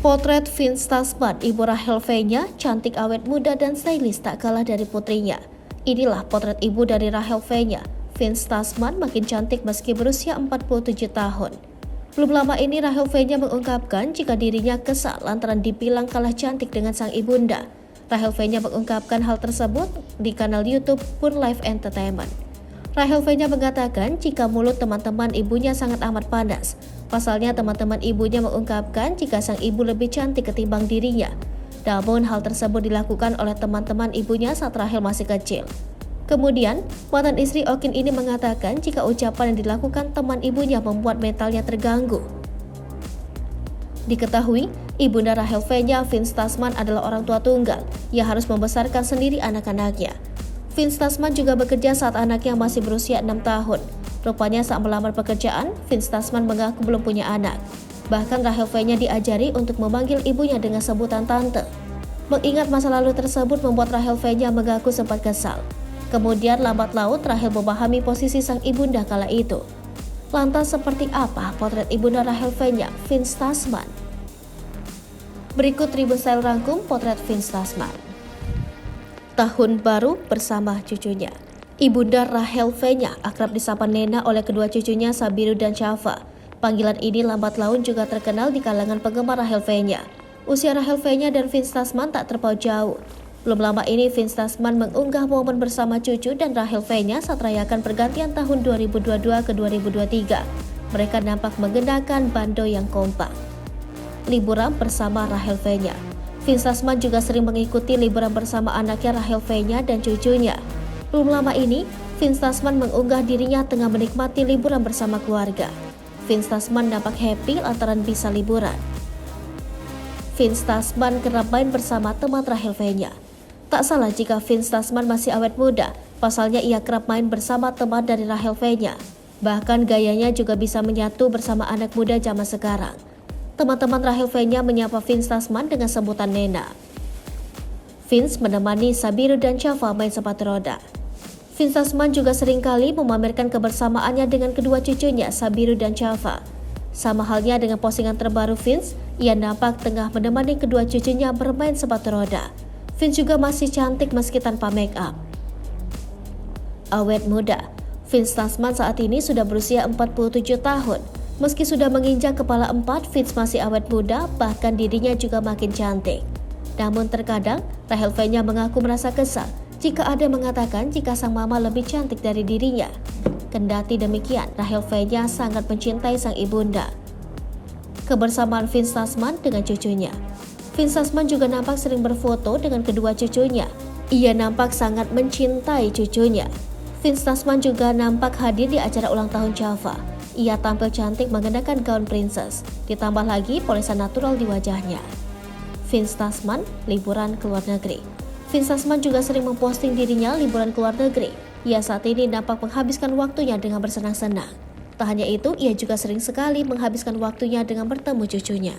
Potret Vince Tasman, Ibu Rachel V-nya, cantik awet muda dan stylish tak kalah dari putrinya. Inilah potret ibu dari Rachel V-nya. Vince Tasman makin cantik meski berusia 47 tahun. Belum lama ini Rachel V-nya mengungkapkan jika dirinya kesal lantaran dibilang kalah cantik dengan sang ibunda. Rachel V-nya mengungkapkan hal tersebut di kanal YouTube Pun Live Entertainment. Rachel V-nya mengatakan jika mulut teman-teman ibunya sangat amat panas. Pasalnya teman-teman ibunya mengungkapkan jika sang ibu lebih cantik ketimbang dirinya. Namun hal tersebut dilakukan oleh teman-teman ibunya saat Rachel masih kecil. Kemudian, mantan istri Okin ini mengatakan jika ucapan yang dilakukan teman ibunya membuat mentalnya terganggu. Diketahui, ibunda Rachel V-nya, Vince Tasman adalah orang tua tunggal yang harus membesarkan sendiri anak-anaknya. Vince Tasman juga bekerja saat anaknya masih berusia 6 tahun. Rupanya saat melamar pekerjaan, Vince Tasman mengaku belum punya anak. Bahkan Rachel V-nya diajari untuk memanggil ibunya dengan sebutan tante. Mengingat masa lalu tersebut membuat Rachel V-nya mengaku sempat kesal. Kemudian lambat laun Rachel memahami posisi sang ibunda kala itu. Lantas seperti apa potret ibunda Rachel V-nya, Vince Tasman? Berikut Tribun Style rangkum potret Vince Tasman. Tahun baru bersama cucunya. Ibunda Rachel V-nya akrab disapa Nena oleh kedua cucunya Sabiru dan Syafa. Panggilan ini lambat laun juga terkenal di kalangan penggemar Rachel V-nya. Usia Rachel V-nya dan Vince Tasman tak terpaut jauh. Belum lama ini Vince Tasman mengunggah momen bersama cucu dan Rachel V-nya saat rayakan pergantian tahun 2022 ke 2023. Mereka nampak mengenakan bando yang kompak. Liburan bersama Rachel V-nya. Vince Tasman juga sering mengikuti liburan bersama anaknya Rachel V-nya dan cucunya. Belum lama ini, Vince Tasman mengunggah dirinya tengah menikmati liburan bersama keluarga. Vince Tasman nampak happy lantaran bisa liburan. Vince Tasman kerap main bersama teman Rachel V-nya. Tak salah jika Vince Tasman masih awet muda, pasalnya ia kerap main bersama teman dari Rachel V-nya. Bahkan gayanya juga bisa menyatu bersama anak muda zaman sekarang. Teman-teman Rachel V-nya menyapa Vince Tasman dengan sebutan Nena. Vince menemani Sabiru dan Syafa main sepatu roda. Vince Tasman juga seringkali memamerkan kebersamaannya dengan kedua cucunya Sabiru dan Syafa. Sama halnya dengan postingan terbaru Vince, ia nampak tengah menemani kedua cucunya bermain sepatu roda. Vince juga masih cantik meski tanpa make up. Awet muda. Vince Tasman saat ini sudah berusia 47 tahun. Meski sudah menginjak kepala 4, Vince masih awet muda, bahkan dirinya juga makin cantik. Namun terkadang, Rachel V-nya mengaku merasa kesal jika ada yang mengatakan jika sang mama lebih cantik dari dirinya. Kendati demikian, Rachel V-nya sangat mencintai sang ibunda. Kebersamaan Vince Tasman dengan cucunya. Vince Tasman juga nampak sering berfoto dengan kedua cucunya. Ia nampak sangat mencintai cucunya. Vince Tasman juga nampak hadir di acara ulang tahun Syafa. Ia tampil cantik mengenakan gaun princess, ditambah lagi polesan natural di wajahnya. Vince Tasman liburan ke luar negeri. Vince Tasman juga sering memposting dirinya liburan ke luar negeri. Ia saat ini nampak menghabiskan waktunya dengan bersenang-senang. Tak hanya itu, ia juga sering sekali menghabiskan waktunya dengan bertemu cucunya.